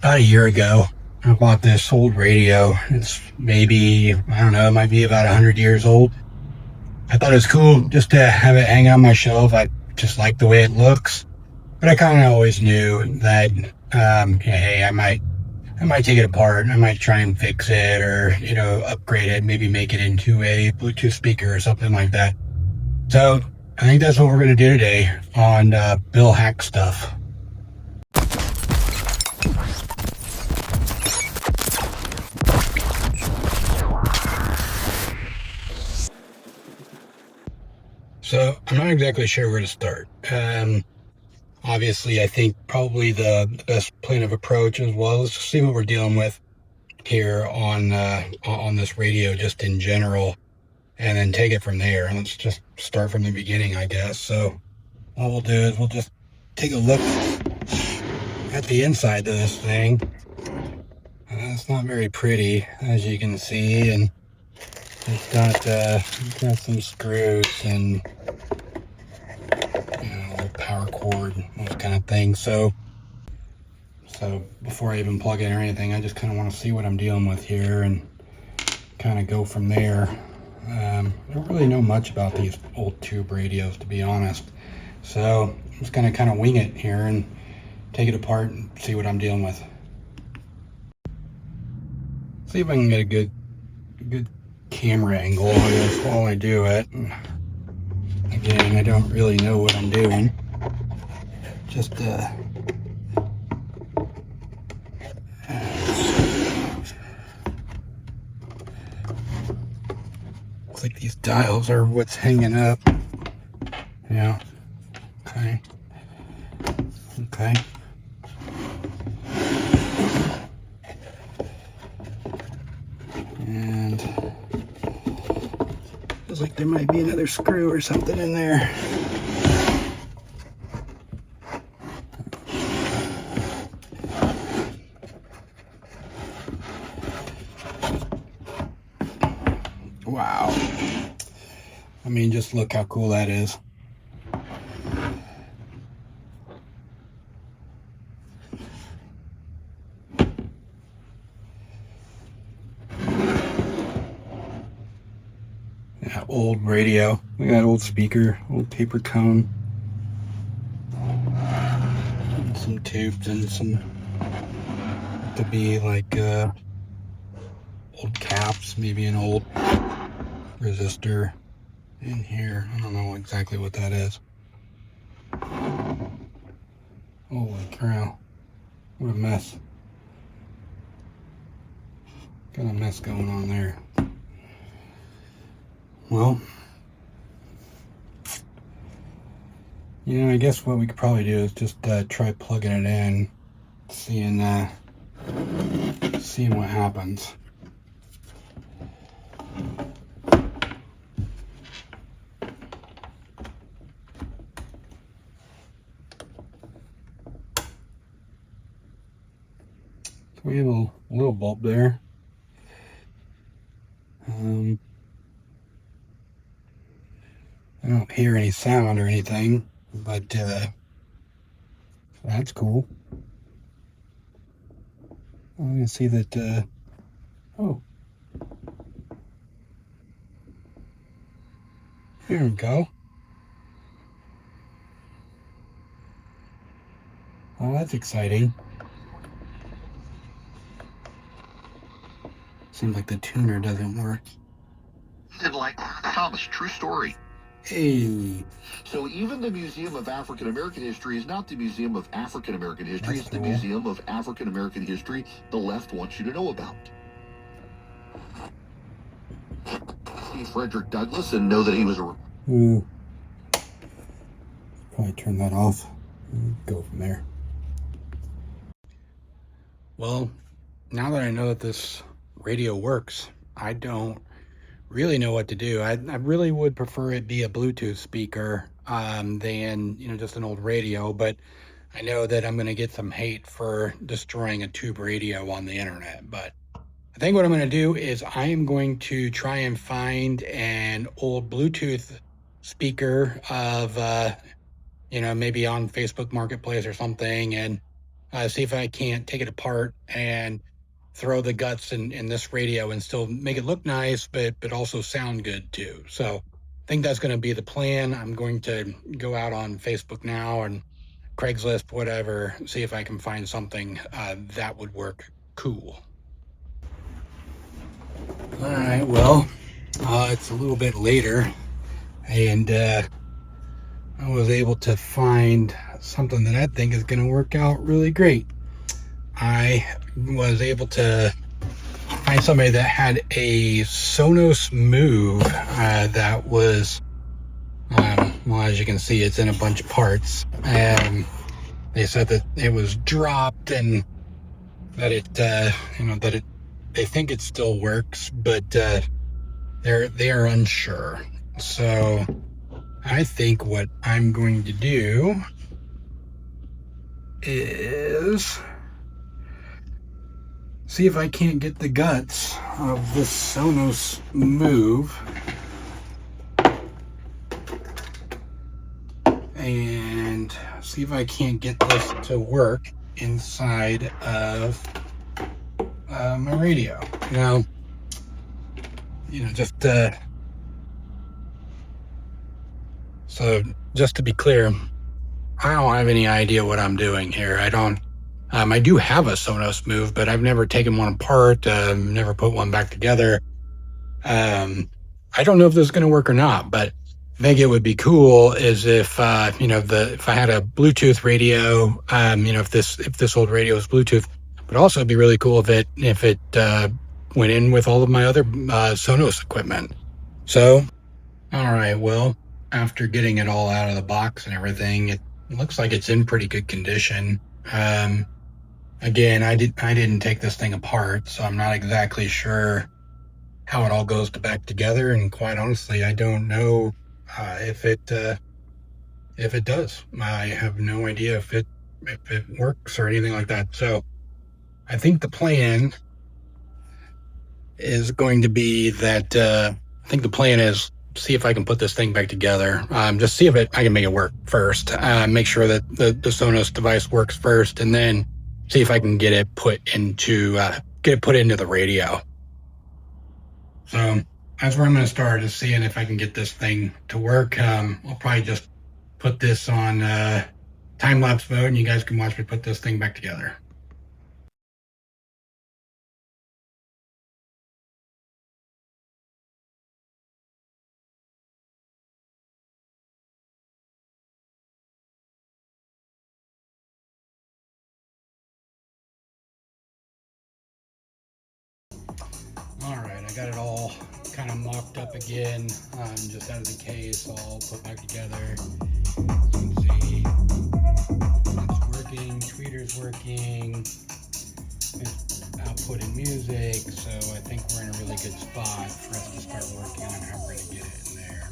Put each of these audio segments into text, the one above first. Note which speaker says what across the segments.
Speaker 1: About a year ago, I bought this old radio. It's maybe, I don't know, it might be about 100 years old. I thought it was cool just to have it hang on my shelf. I just like the way it looks. But I kind of always knew that, hey, I might take it apart. I might try and fix it or, upgrade it, maybe make it into a Bluetooth speaker or something like that. So I think that's what we're going to do today on Bill Hack Stuff. So I'm not exactly sure where to start. Obviously, I think probably the best plan of approach as well is to see what we're dealing with here on this radio, just in general, and then take it from there. Let's just start from the beginning, I guess. So what we'll do is we'll just take a look at the inside of this thing. It's not very pretty, as you can see, and it's got some screws and power cord, those kind of things. So before I even plug in or anything, I just kind of want to see what I'm dealing with here and kind of go from there. I don't really know much about these old tube radios, to be honest. So I'm just gonna kind of wing it here and take it apart and see what I'm dealing with. See if I can get a good camera angle on this while I do it. Again, I don't really know what I'm doing. Just looks like these dials are what's hanging up. Yeah. Okay. And looks like there might be another screw or something in there. Wow. I mean, just look how cool that is. Yeah, old radio. We got old speaker, old paper cone. And some tubes and some to be like old caps, maybe an old resistor in here. I don't know exactly what that is. Holy cow. What a mess. Got a mess going on there. Well, I guess what we could probably do is just try plugging it in, seeing what happens. So we have a little bulb there. I don't hear any sound or anything, but that's cool. I can see that, oh, here we go. Oh, that's exciting. Seems like the tuner doesn't work.
Speaker 2: Did like Thomas, true story.
Speaker 1: Hey.
Speaker 2: So even the Museum of African American History is not the Museum of African American History.
Speaker 1: That's
Speaker 2: it's the
Speaker 1: cool.
Speaker 2: Museum of African American History the left wants you to know about. See Frederick Douglass and know that he was a...
Speaker 1: Ooh. Probably turn that off and go from there. Well, now that I know that this radio works, I don't really know what to do. I really would prefer it be a Bluetooth speaker than just an old radio, but I know that I'm going to get some hate for destroying a tube radio on the internet. But I think what I'm going to do is I am going to try and find an old Bluetooth speaker of maybe on Facebook Marketplace or something, and see if I can't take it apart and throw the guts in this radio and still make it look nice, but also sound good too. So I think that's going to be the plan. I'm going to go out on Facebook now and Craigslist, whatever, see if I can find something that would work cool. All right, well, it's a little bit later, and I was able to find something that I think is going to work out really great. I was able to find somebody that had a Sonos Move that was, well, as you can see, it's in a bunch of parts. And they said that it was dropped and that it, they think it still works, but they are unsure. So I think what I'm going to do is see if I can't get the guts of this Sonos Move and see if I can't get this to work inside of my radio. Just so just to be clear, I don't have any idea what I'm doing here. I do have a Sonos Move, but I've never taken one apart, never put one back together. I don't know if this is going to work or not, but I think it would be cool is if, if I had a Bluetooth radio, if this old radio is Bluetooth, but also it'd be really cool if it went in with all of my other Sonos equipment. So, all right, well, after getting it all out of the box and everything, it looks like it's in pretty good condition. Again, I didn't take this thing apart, so I'm not exactly sure how it all goes back together. And quite honestly, I don't know if it does. I have no idea if it works or anything like that. So I think the plan is going to be that see if I can put this thing back together. Just see if I can make it work first. Make sure that the Sonos device works first, and then see if I can get it put into the radio. So that's where I'm going to start, is seeing if I can get this thing to work. I'll probably just put this on time-lapse mode, and you guys can watch me put this thing back together. All right, I got it all kind of mocked up again, just out of the case, all put back together. You can see it's working, tweeter's working, it's outputting music, so I think we're in a really good spot for us to start working on how we're gonna get it in there.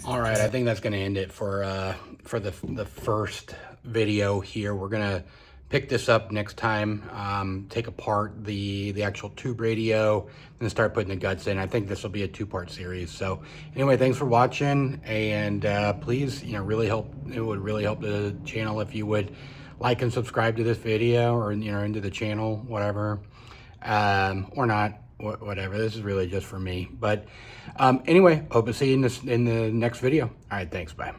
Speaker 1: All right, I think that's gonna end it for the first video here. We're gonna pick this up next time, take apart the actual tube radio and start putting the guts in. I think this will be a 2-part series. So anyway, thanks for watching, and please, it would really help the channel if you would like and subscribe to this video, or into the channel, whatever, or not, whatever. This is really just for me. But anyway, hope to see you in the next video. All right, thanks, bye.